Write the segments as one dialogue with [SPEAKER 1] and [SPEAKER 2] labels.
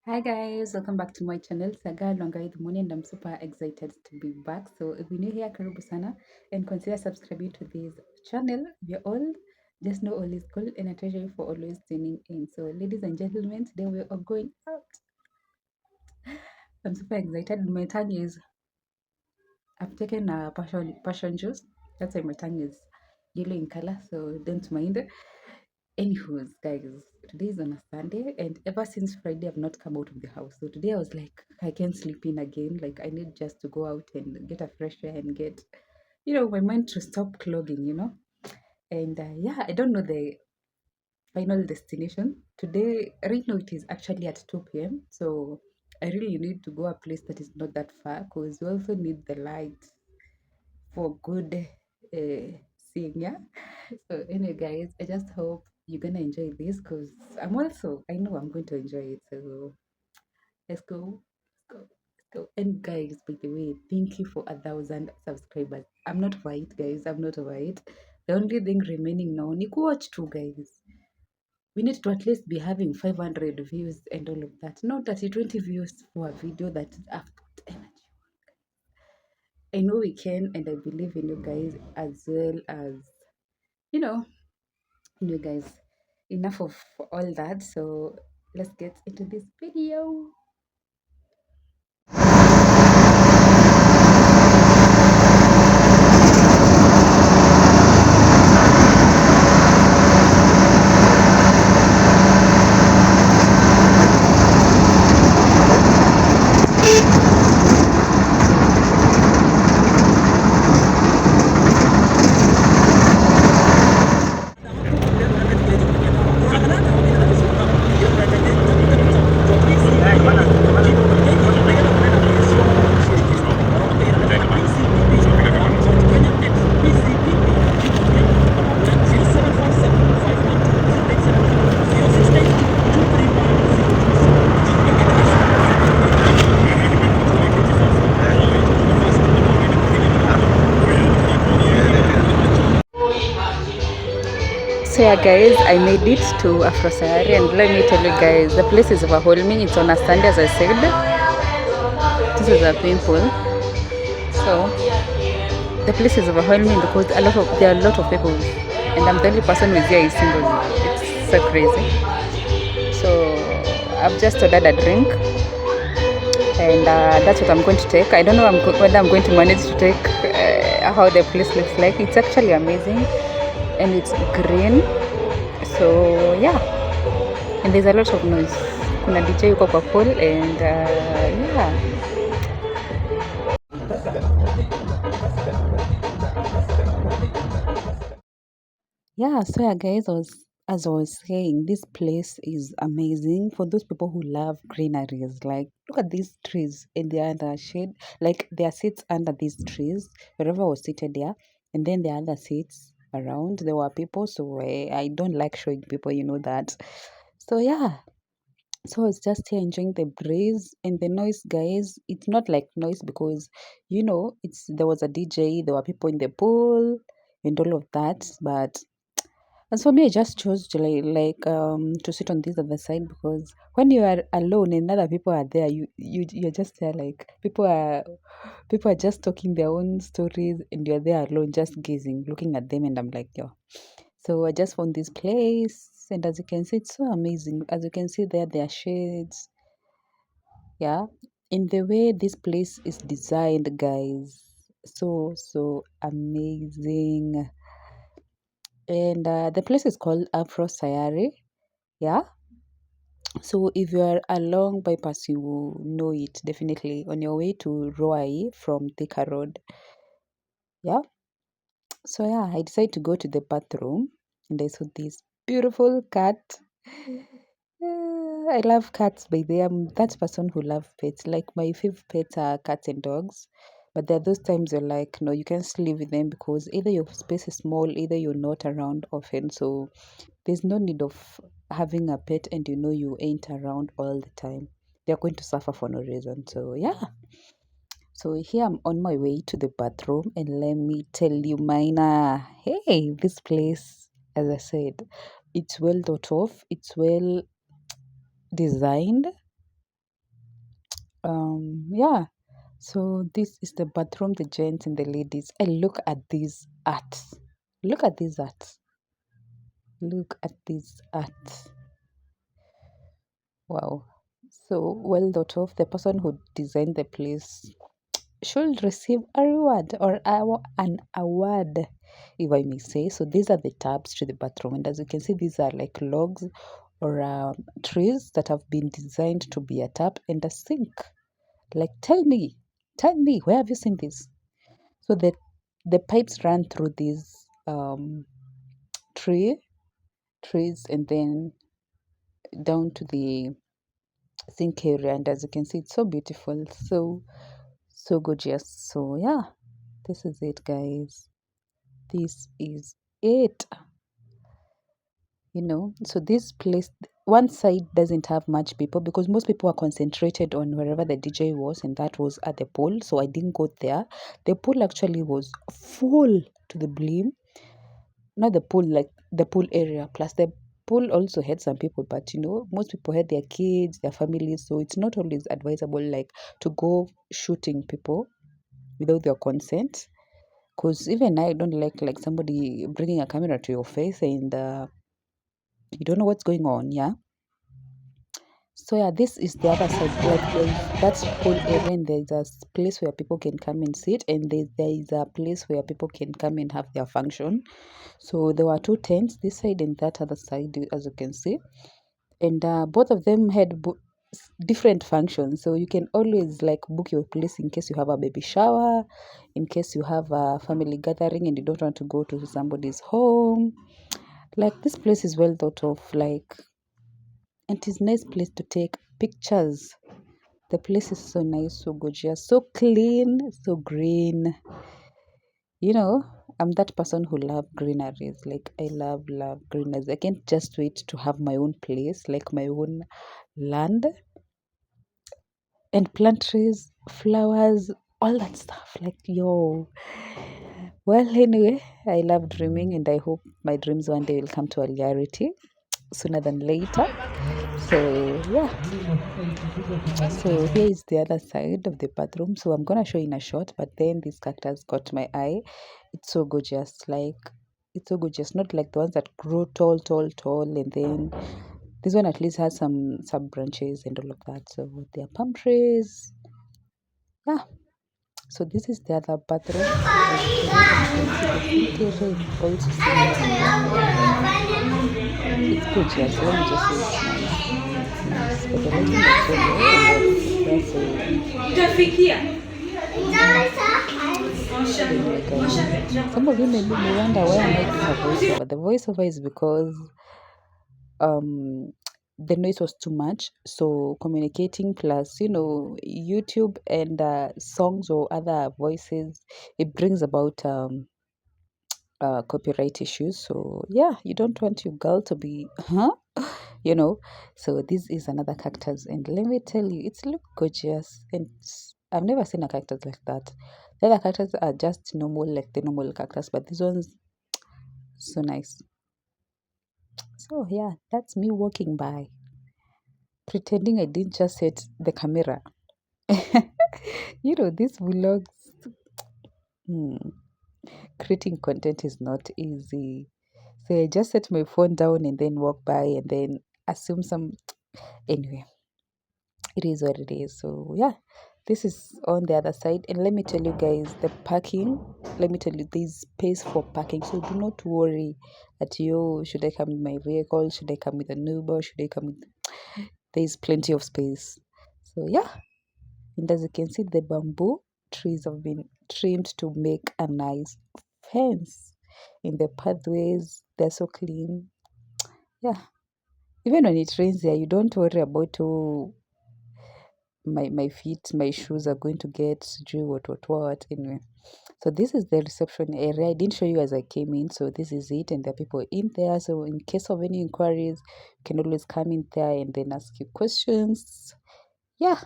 [SPEAKER 1] Hi guys, welcome back to my channel Saga Longai the morning, and I'm super excited to be back. So if you're new here, karibu sana and consider subscribing to this channel. If you're old, just know all is cool and I treasure you for always tuning in. So ladies and gentlemen, today we are going out. I'm super excited. My tongue is I've taken a passion juice. That's why my tongue is yellow in color, so don't mind. Anywho's, guys, today is on a Sunday, and ever since Friday, I've not come out of the house. So today I was like, I can't sleep in again. Like, I need just to go out and get a fresh air and get, my mind to stop clogging. And yeah, I don't know the final destination. Today, right now, it is actually at 2 p.m. So I really need to go a place that is not that far because we also need the light for good seeing. Yeah. So anyway, guys, I just hope you're gonna enjoy this because I know I'm going to enjoy it. So let's go, let's go, let's go. And guys, by the way, thank you for 1,000 subscribers. I'm not white, guys. I'm not white. The only thing remaining now, ni watch too, guys. We need to at least be having 500 views and all of that. Not 30, 20 views for a video that I've put energy. I know we can, and I believe in you guys as well as you know you guys. Enough of all that. So let's get into this video. So yeah, guys, I made it to Afro Sayari, and let me tell you guys, the place is overwhelming. It's on a Sunday, as I said. This is a pimple. So the place is overwhelming because there are a lot of people, and I'm the only person who is here is single. It's so crazy. So I've just ordered a drink, and that's what I'm going to take. I don't know whether I'm going to manage to take how the place looks like. It's actually amazing, and it's green. So yeah, and there's a lot of noise. Kuna DJ yuko kwa pool, and yeah. Yeah, so yeah, guys, as I was saying, this place is amazing for those people who love greeneries. Like, look at these trees in the other shade. Like, there are seats under these trees. Wherever I was seated there, and then there are other seats around. There were people, so I don't like showing people, that. So yeah, so I was just here enjoying the breeze and the noise, guys. It's not like noise because it's there was a DJ, there were people in the pool and all of that, but as for me, I just chose to to sit on this other side because when you are alone and other people are there, you're just there like people are just talking their own stories and you're there alone, just gazing, looking at them, and I'm like, yo. So I just found this place, and as you can see, it's so amazing. As you can see there are shades, yeah, in the way this place is designed, guys. So amazing. And the place is called Afro Sayari. Yeah. So if you are along bypass, you will know it definitely on your way to Roai from Thika Road. Yeah. So yeah, I decided to go to the bathroom and I saw this beautiful cat. I love cats by the I'm that person who love pets. Like my favorite pets are cats and dogs. But there are those times you're like, no, you can't live with them because either your space is small, either you're not around often. So there's no need of having a pet and you ain't around all the time. They're going to suffer for no reason. So yeah. So here I'm on my way to the bathroom and let me tell you, Mina, hey, this place, as I said, it's well thought of, it's well designed. Yeah. So this is the bathroom, the gents and the ladies. And look at these arts. Look at these arts. Look at these arts. Wow. So well thought of. The person who designed the place should receive a reward or an award, if I may say. So these are the tabs to the bathroom, and as you can see, these are like logs or trees that have been designed to be a tap and a sink. Like, tell me, where have you seen this? So the pipes run through these tree trees and then down to the sink area. And as you can see, it's so beautiful, so gorgeous. So yeah, this is it, guys. This is it. So this place, one side doesn't have much people because most people are concentrated on wherever the DJ was, and that was at the pool. So I didn't go there. The pool actually was full to the brim. Not the pool, like the pool area. Plus the pool also had some people, but most people had their kids, their families. So it's not always advisable like to go shooting people without their consent. Because even I don't like somebody bringing a camera to your face and you don't know what's going on, yeah. So yeah, this is the other side. Like that's pool area, and there's a place where people can come and sit, and there is a place where people can come and have their function. So there were two tents, this side and that other side, as you can see, and both of them had different functions. So you can always like book your place in case you have a baby shower, in case you have a family gathering and you don't want to go to somebody's home. Like this place is well thought of, like, and it is nice place to take pictures. The place is so nice, so gorgeous, so clean, so green. You know, I'm that person who love greeneries. Like I love greeneries. I can't just wait to have my own place, like my own land and plant trees, flowers, all that stuff. Like yo. Well, anyway, I love dreaming and I hope my dreams one day will come to a reality sooner than later. So yeah, so here is the other side of the bathroom. So I'm gonna show you in a short, but then this cactus caught my eye. It's so gorgeous, like it's so gorgeous. Not like the ones that grow tall, and then this one at least has some sub branches and all of that. So there are palm trees. Yeah. So this is the other bathroom. As you can see, the sink area is also similar to this one. It's gorgeous. Let me just say it's nice. It's nice. But the lighting was so low and that's so anyway, guys. Some of you may wonder why am I doing a voiceover? The voiceover is because um the noise was too much. So communicating plus YouTube and songs or other voices, it brings about copyright issues. So yeah, you don't want your girl to be you know. So this is another cactus, and let me tell you, it's look gorgeous, and I've never seen a cactus like that. The other cactus are just normal, like the normal cactus, but this one's so nice. So yeah, that's me walking by, pretending I didn't just hit the camera. These vlogs, hmm, creating content is not easy. So I just set my phone down and then walk by and then assume some. Anyway, it is what it is. So yeah, this is on the other side. And let me tell you guys, the parking, let me tell you, there's space for parking. So do not worry that should I come with my vehicle? Should I come with an Uber? Should I come with, there's plenty of space. So yeah, and as you can see, the bamboo trees have been trimmed to make a nice fence in the pathways. They're so clean. Yeah. Even when it rains there, you don't worry about my feet, my shoes are going to get what. Anyway. So this is the reception area. I didn't show you as I came in. So this is it, and there are people in there. So in case of any inquiries, you can always come in there and then ask you questions. Yeah.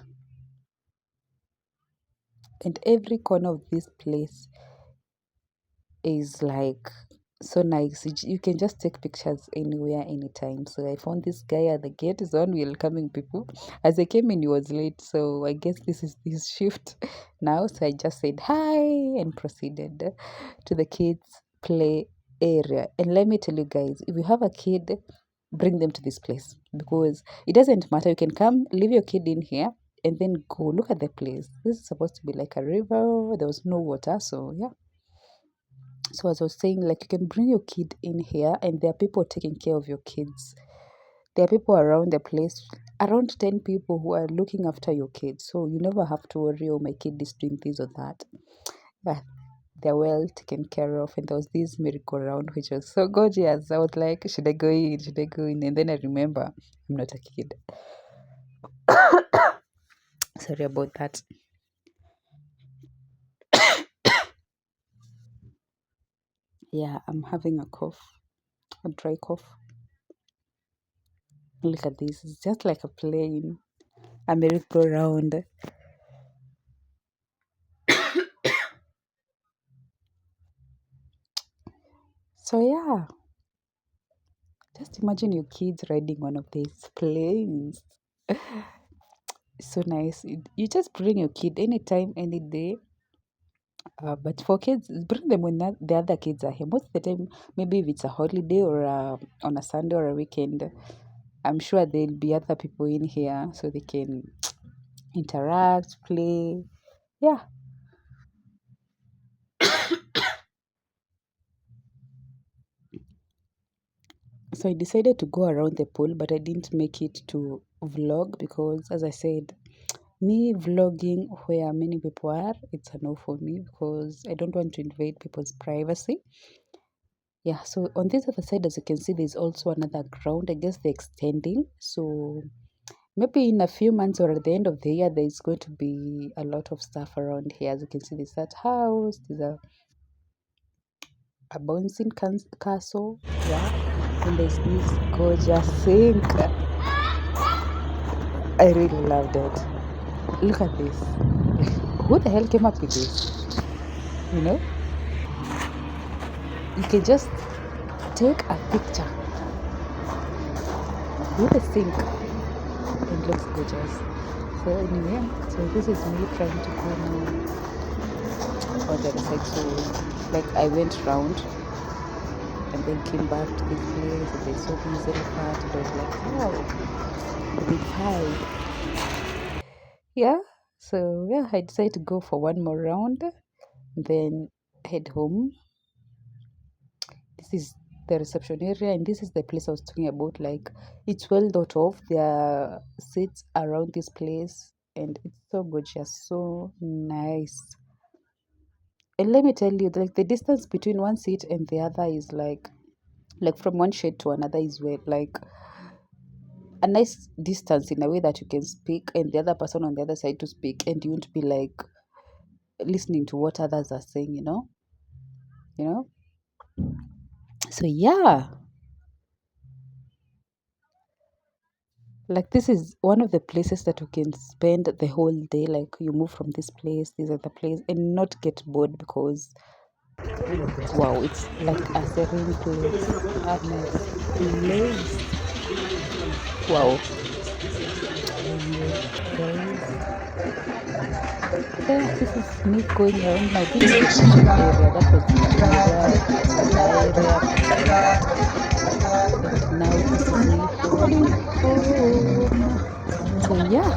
[SPEAKER 1] And every corner of this place is like So nice. You can just take pictures anywhere, anytime. So I found this guy at the gate, is one welcoming people. As I came in, he was late. So I guess this is his shift now. So I just said hi and proceeded to the kids' play area. And let me tell you guys, if you have a kid, bring them to this place because it doesn't matter. You can come, leave your kid in here, and then go look at the place. This is supposed to be like a river. There was no water. So yeah. So as I was saying, like you can bring your kid in here and there are people taking care of your kids. There are people around the place, around 10 people who are looking after your kids. So you never have to worry, oh, my kid is doing this or that. Yeah, they're well taken care of. And there was this merry-go-round, which was so gorgeous. I was like, should I go in? Should I go in? And then I remember, I'm not a kid. Sorry about that. Yeah, I'm having a cough, a dry cough. Look at this. It's just like a plane, a merry-go-round. So yeah, just imagine your kids riding one of these planes. So nice. You just bring your kid anytime, any day. But for kids, bring them when the other kids are here. Most of the time, maybe if it's a holiday or on a Sunday or a weekend, I'm sure there'll be other people in here so they can interact, play. Yeah. So I decided to go around the pool, but I didn't make it to vlog because, as I said, me vlogging where many people are, it's a no for me because I don't want to invade people's privacy. Yeah, so on this other side, as you can see, there's also another ground. I guess they're extending. So maybe in a few months or at the end of the year, there's going to be a lot of stuff around here. As you can see, there's that house, there's a bouncing castle. Yeah, and there's this gorgeous sink. I really loved it. Look at this. Who the hell came up with this? You know? You can just take a picture with a sink. It looks gorgeous. So anyway, so this is me trying to go now on the other side. So like I went round and then came back to this place and they saw this elephant and I was like, wow, the big high. Yeah. So yeah, I decided to go for one more round, then head home. This is the reception area and this is the place I was talking about. Like it's well thought of. There are seats around this place and it's so gorgeous, so nice. And let me tell you, like the distance between one seat and the other is like from one shade to another is where like a nice distance in a way that you can speak and the other person on the other side to speak and you won't be like listening to what others are saying, you know. So yeah, like this is one of the places that you can spend the whole day. Like you move from this place, this other place, and not get bored because wow, it's like a serene place, a nice place. Wow, guys. Yeah, this is me going around my this is the kitchen area. That was the area. And now this is me heading home. So yeah.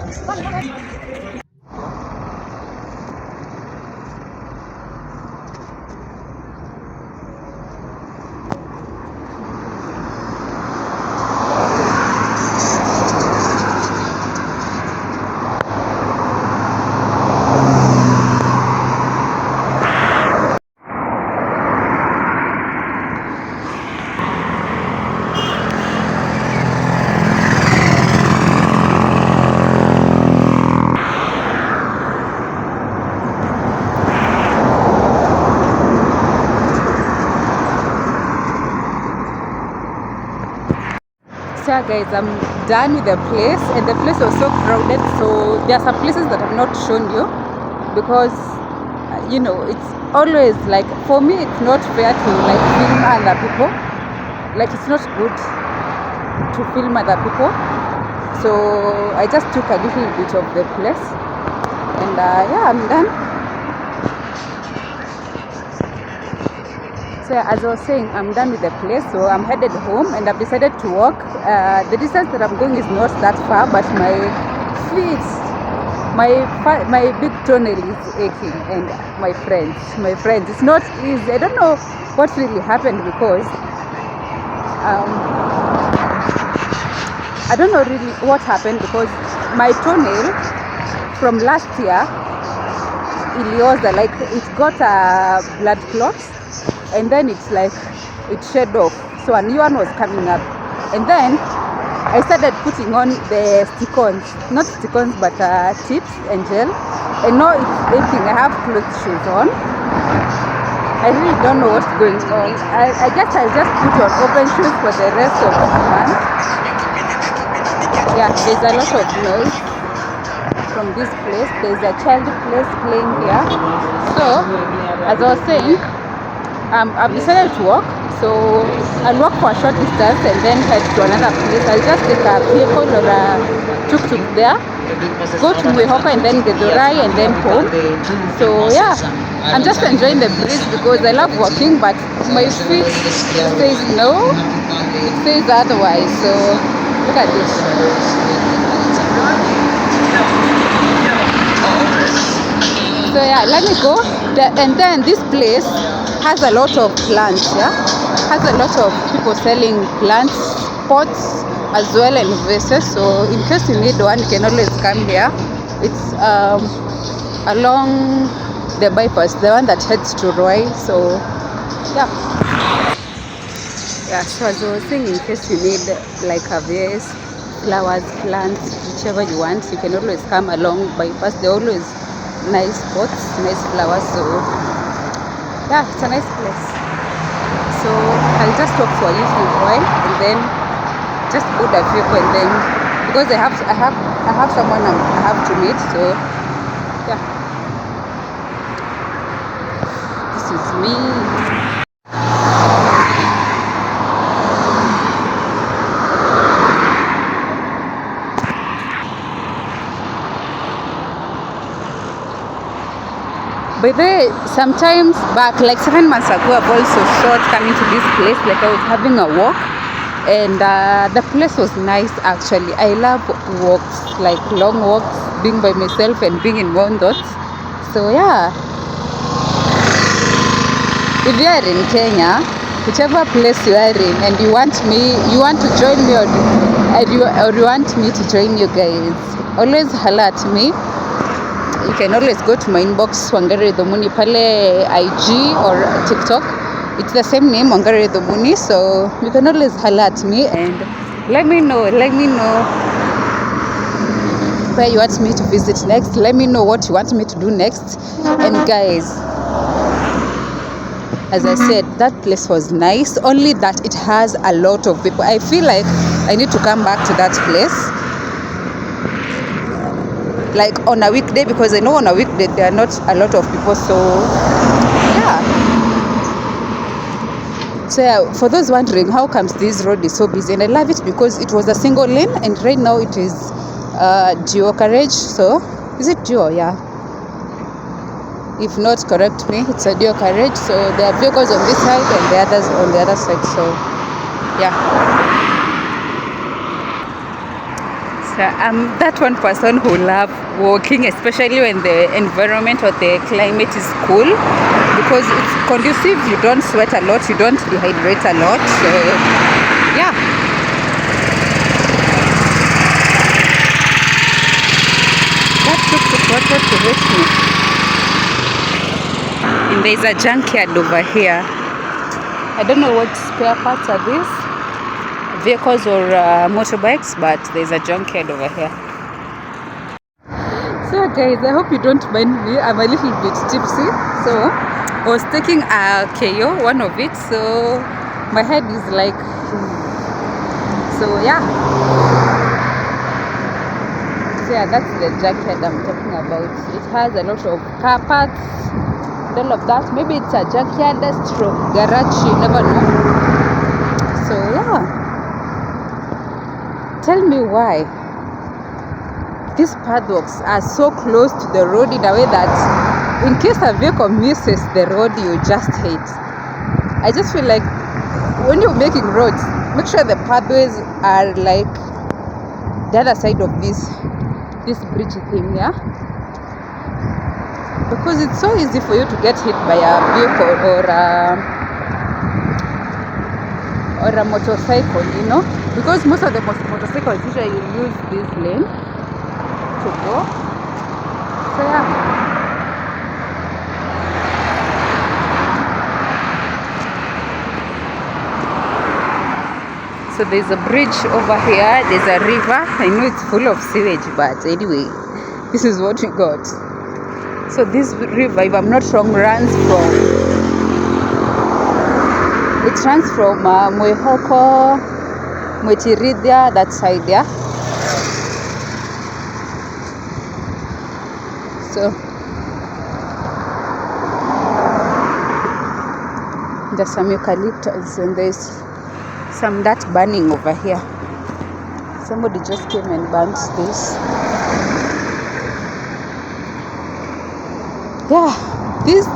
[SPEAKER 1] So yeah, guys, I'm done with the place and the place was so crowded. So there are some places that I've not shown you because it's always like, for me, it's not fair to like film other people. Like, it's not good to film other people. So I just took a little bit of the place, and yeah, I'm done. So as I was saying, I'm done with the place, so I'm headed home, and I've decided to walk. The distance that I'm going is not that far, but my feet, my big toenail is aching, and my friends, it's not easy. I don't know what really happened, because I don't know really what happened, because my toenail from last year, ilioza, like it got a blood clot, and then it's like it shed off, so a new one was coming up, and then I started putting on the stick-ons, not stick-ons, but tips and gel, and now it's aching. I have closed shoes on. I really don't know what's going on. I guess I'll just put on open shoes for the rest of the month. Yeah, there's a lot of noise from this place. There's a child place playing here. So, as I was saying, I've decided to walk. So I'll walk for a short distance and then head to another place. I'll just take a vehicle or a tuk-tuk there, go to Mwihoka and then Githurai and then home. So yeah, I'm just enjoying the breeze because I love walking, but my feet says no, it says otherwise. So look at this. So yeah, let me go. And then this place has a lot of plants, yeah? Has a lot of people selling plants, pots as well, and vases. So in case you need one, you can always come here. It's along the bypass, the one that heads to Roy. So yeah. Yeah, so as I was saying, in case you need like a vase, flowers, plants, whichever you want, you can always come along bypass. They're always nice pots, nice flowers. So yeah, it's a nice place. So I'll just talk for a little while and then just board a vehicle, and then because I have someone I have to meet. So yeah, this is me. By the way, sometimes back, like 7 months ago, I've also thought coming to this place. Like I was having a walk, and the place was nice actually. I love walks, like long walks, being by myself and being in one thoughts. So yeah, if you are in Kenya, whichever place you are in, and you want to join me, or you want me to join you guys, always holler at me. You can always go to my inbox, Wangari Dhumuni, pale IG or TikTok. It's the same name, Wangari Dhumuni. So you can always holler at me and let me know where you want me to visit next. Let me know what you want me to do next. And guys, as I said, that place was nice, only that it has a lot of people. I feel like I need to come back to that place, like on a weekday, because I know on a weekday there are not a lot of people. So yeah. So yeah, for those wondering how comes this road is so busy, and I love it because it was a single lane, and right now it is dual carriage. So is it dual? Yeah, if not, correct me, it's a dual carriage. So there are vehicles on this side and the others on the other side. So yeah, so I'm that one person who love walking, especially when the environment or the climate is cool, because it's conducive. You don't sweat a lot, you don't dehydrate a lot. So yeah, that took the water to reach me. And there's a junkyard over here. I don't know what spare parts are these, vehicles or motorbikes, but there's a junkyard over here. So guys, I hope you don't mind me, I'm a little bit tipsy. So I was taking a KO, one of it, so my head is like, so yeah. So yeah, that's the junkyard I'm talking about. It has a lot of car parts, and all of that. Maybe it's a junkyard stroke garage, you never know. So yeah, tell me why these padlocks are so close to the road in a way that in case a vehicle misses the road, you just hit. I just feel like when you're making roads, make sure the pathways are like the other side of this bridge thing, yeah, because it's so easy for you to get hit by a vehicle or a motorcycle, you know, because most of the motorcycles usually use this lane to go. So yeah, so there's a bridge over here, there's a river. I know it's full of sewage, but anyway, this is what we got. So this river, if I'm not wrong, runs from Mwehoko, Mwechiridia, that side, yeah. So there's some eucalyptus and there's some dirt burning over here. Somebody just came and burnt this. Yeah, these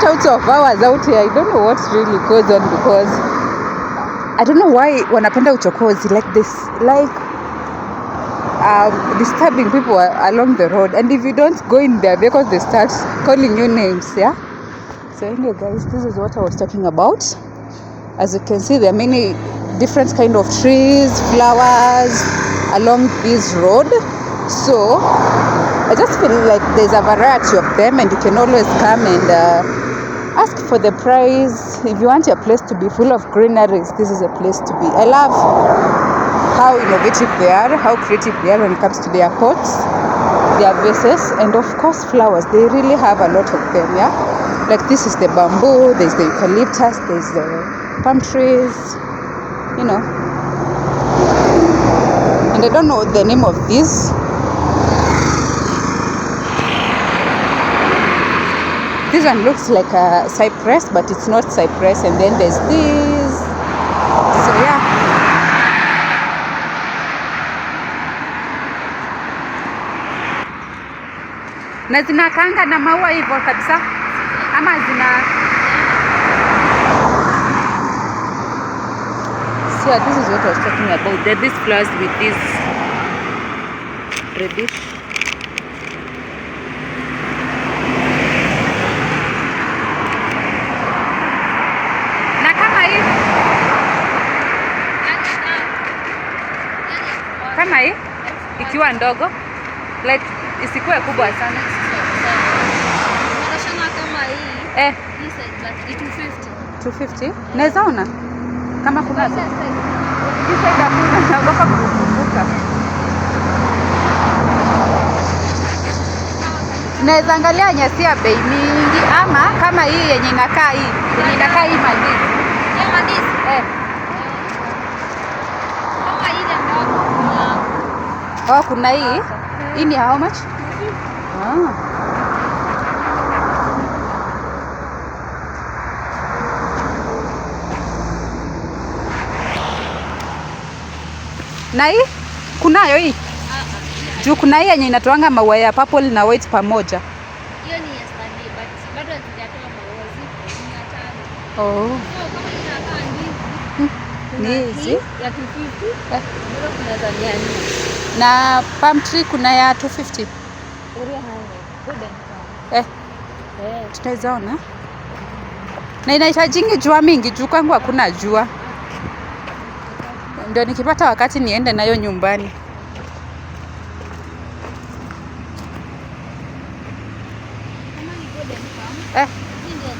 [SPEAKER 1] types of hours out here, I don't know what really goes on, because I don't know why wanapenda uchokozi like this, like disturbing people along the road, and if you don't go in there because they start calling you names, yeah. So anyway guys, this is what I was talking about. As you can see, there are many different kind of trees, flowers along this road. So I just feel like there's a variety of them, and you can always come and ask for the price. If you want your place to be full of greeneries, this is a place to be. I love how innovative they are, how creative they are when it comes to their pots, their vases, and of course flowers. They really have a lot of them, yeah. Like this is the bamboo, there's the eucalyptus, there's the palm trees, you know. And I don't know the name of this. This one looks like a cypress, but it's not cypress. And then there's this. So yeah. Na zinakaanga na maua hivyo kabisa ama zina. So yeah, this is what I was talking about. There are these flowers with this reddish. Kama hii ikiwa ndogo, like isikuwe kubwa sana. Kama hii hii like 250. Naweza ona kama kuna sasa naogopa kukumbuka. Naweza angalia nyasi ya bei mingi, ama kama hii yenye inakaa hii mandizi. Ya mandizi. Oh, kuna hii. Hii ni how much? Na hii? Kunayo hii? Juu kuna hii yenye inatoanga maua ya purple na white pamoja.
[SPEAKER 2] Hiyo ni yesterday, but bado hazijatoa maua zipo.
[SPEAKER 1] Oh.
[SPEAKER 2] So kama inakaa
[SPEAKER 1] Ni hizi
[SPEAKER 2] ya 250. Bado kuna za 400.
[SPEAKER 1] na palm tree kuna ya 250. Tutaweza ona. Na inahitajingi jua mingi, juu kwangu hakuna jua. Ndio nikipata wakati niende nayo nyumbani.
[SPEAKER 2] Kama ni golden palm, hii ndio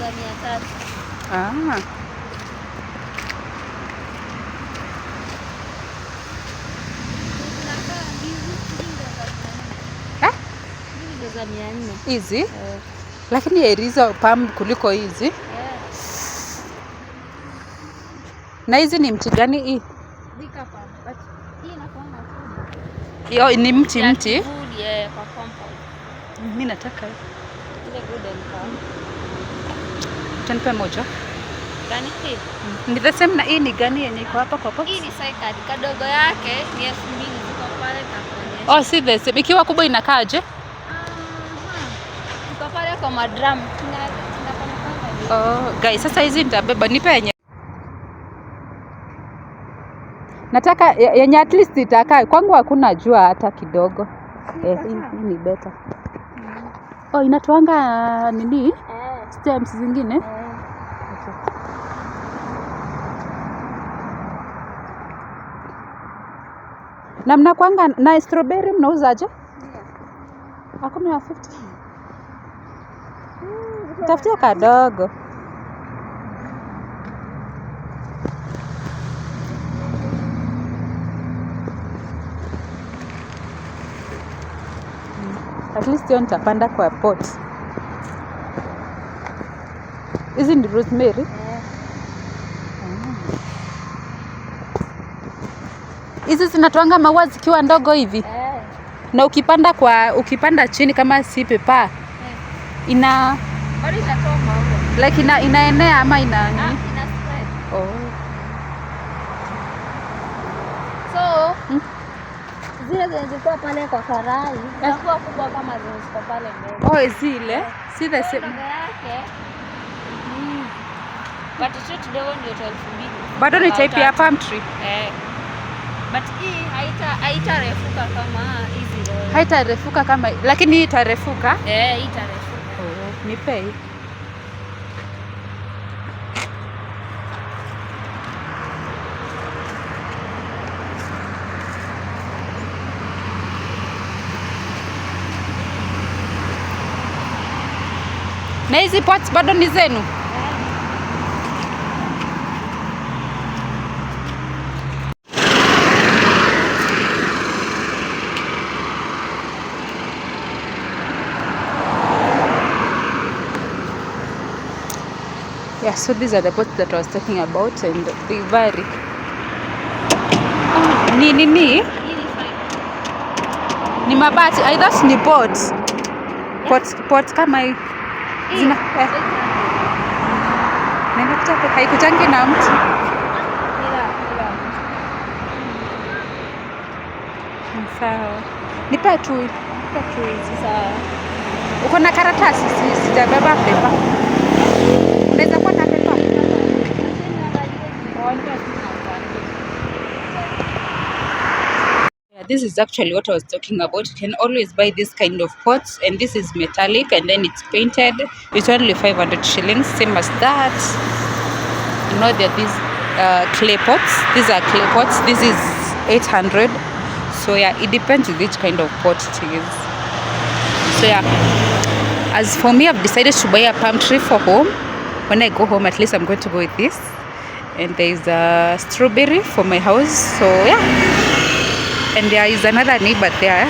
[SPEAKER 2] za 300.
[SPEAKER 1] Hizi? Lakini herizo palm kuliko hizi. Na hizi ni mti gani hii?
[SPEAKER 2] Vika palm, but hii inakuwa kubwa.
[SPEAKER 1] Hiyo ni mti.
[SPEAKER 2] Kwa compound.
[SPEAKER 1] Mimi nataka.
[SPEAKER 2] Ile wouldn't come.
[SPEAKER 1] Utanipa moja?
[SPEAKER 2] Gani hii?
[SPEAKER 1] Ni the same na hii ni gani yenye iko hapa kwa box?
[SPEAKER 2] Hii ni Cycad. Kadogo yake ni 2,000 ziko pale takuonyesha.
[SPEAKER 1] Oh, si the same. Ikiwa kubwa inakaaje?
[SPEAKER 2] Ziko pale kwa madrum.
[SPEAKER 1] Oh, guys, sasa hizi nitabeba, nipe yenye. Nataka yenye at least itakaa. Kwangu hakuna jua hata kidogo. Hii ni better. Oh, inatoanga nini? Stems zingine? Okay. Na mnakuanga na strawberry mnauzaje? Hakuna ya 50. Tafutia kadogo. At least hiyo nitapanda kwa pot. Hizi ni rosemary? Hizi zinatoanga maua zikiwa ndogo hivi? Na ukipanda chini kama si pepa ina
[SPEAKER 2] bado itatoa maua.
[SPEAKER 1] Like inaenea ama ina
[SPEAKER 2] ina spread.
[SPEAKER 1] Oh.
[SPEAKER 2] So zile zilikuwa pale kwa karai zinakuwa kubwa kama zilikuwa pale mbele.
[SPEAKER 1] Oh, zile si the same
[SPEAKER 2] yake. But hicho kidogo ndio 12,000.
[SPEAKER 1] Bado ni type ya palm tree.
[SPEAKER 2] But hii haitarefuka kama hizi leo.
[SPEAKER 1] Haitarefuka kama, lakini hii itarefuka?
[SPEAKER 2] Hii itarefuka.
[SPEAKER 1] Oh, nipe. Na hizi pots bado ni zenu? Yeah, so these are the pots that I was talking about and they vary. Ni mabati, I thought ni pots. Pots kama hii. Zina nenda kutaka haikuchangi na mtu. Sawa. Nipe tu sawa. Uko na karatasi? Sijabeba pepa. Unaweza kuwa na pepa? This is actually what I was talking about. You can always buy this kind of pots, and this is metallic and then it's painted. It's only 500 shillings, same as that. You know, there are these clay pots. These are clay pots. This is 800. So yeah, it depends with which kind of pot it is. So yeah, as for me, I've decided to buy a palm tree for home. When I go home, at least I'm going to go with this. And there is a strawberry for my house. So yeah. And there is another neighbor there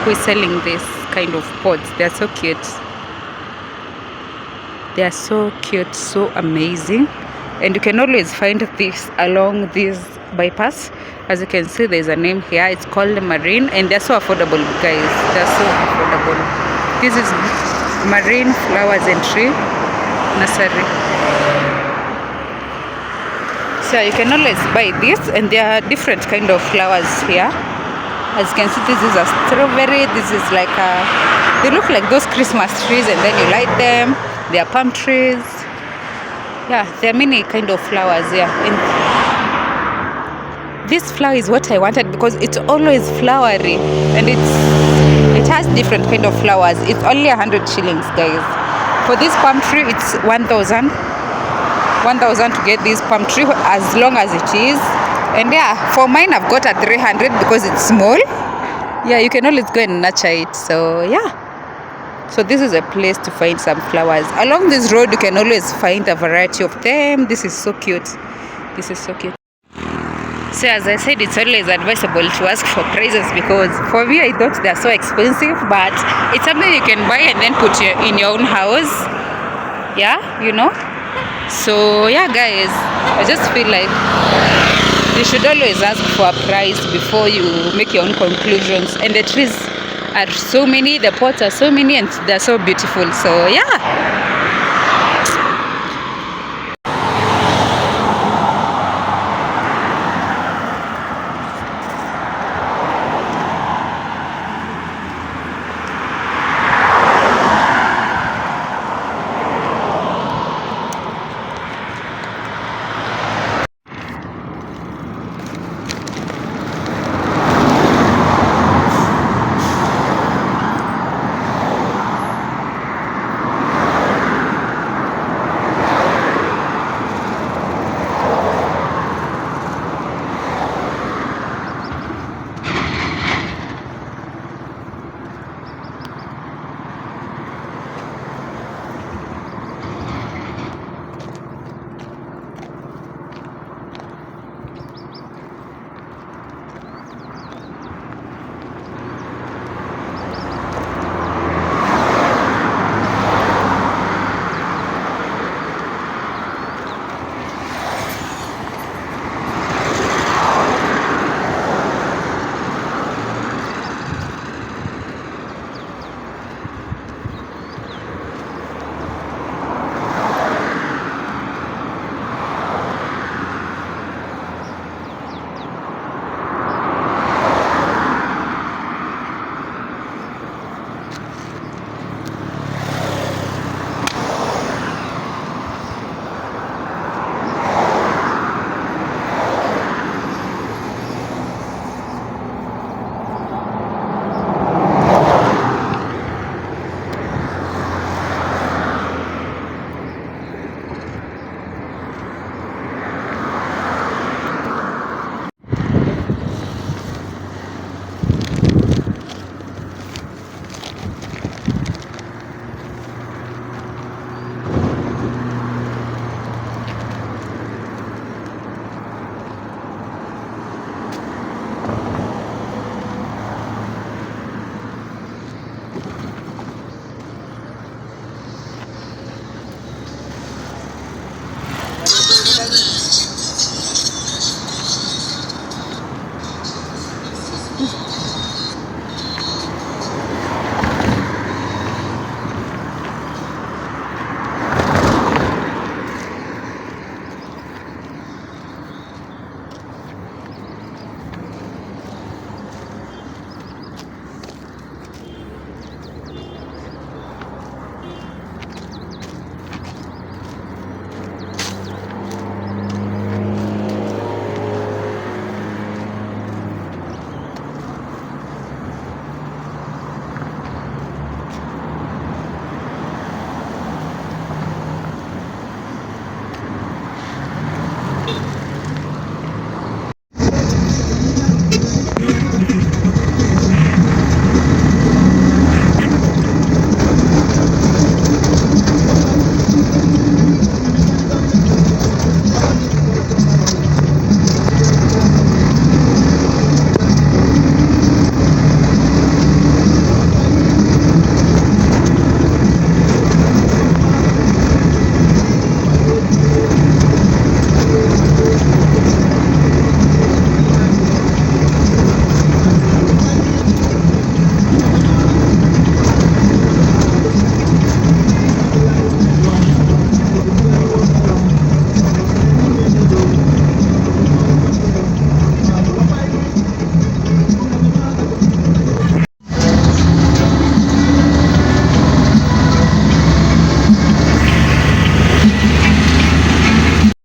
[SPEAKER 1] who is selling this kind of pots. They are so cute. They are so cute, so amazing. And you can always find this along this bypass. As you can see, there is a name here. It's called Marine, and they're so affordable, guys. They're so affordable. This is Marine Flowers and Tree Nursery. So you can always buy this, and there are different kind of flowers here. As you can see, this is a strawberry. This is like they look like those Christmas trees, and then you light them. They are palm trees. Yeah, there are many kind of flowers here. And this flower is what I wanted because it's always flowery, and it has different kind of flowers. It's only 100 shillings, guys. For this palm tree, it's 1,000 to get this palm tree as long as it is. And yeah, for mine I've got a 300 because it's small. Yeah, you can always go and nurture it. So yeah, so this is a place to find some flowers. Along this road you can always find a variety of them. This is so cute. This is so cute. So as I said, it's always advisable to ask for prices because for me I thought they're so expensive, but it's something you can buy and then put in your own house. Yeah, you know. So yeah, guys, I just feel like you should always ask for a price before you make your own conclusions. And the trees are so many, the pots are so many, and they're so beautiful. So yeah.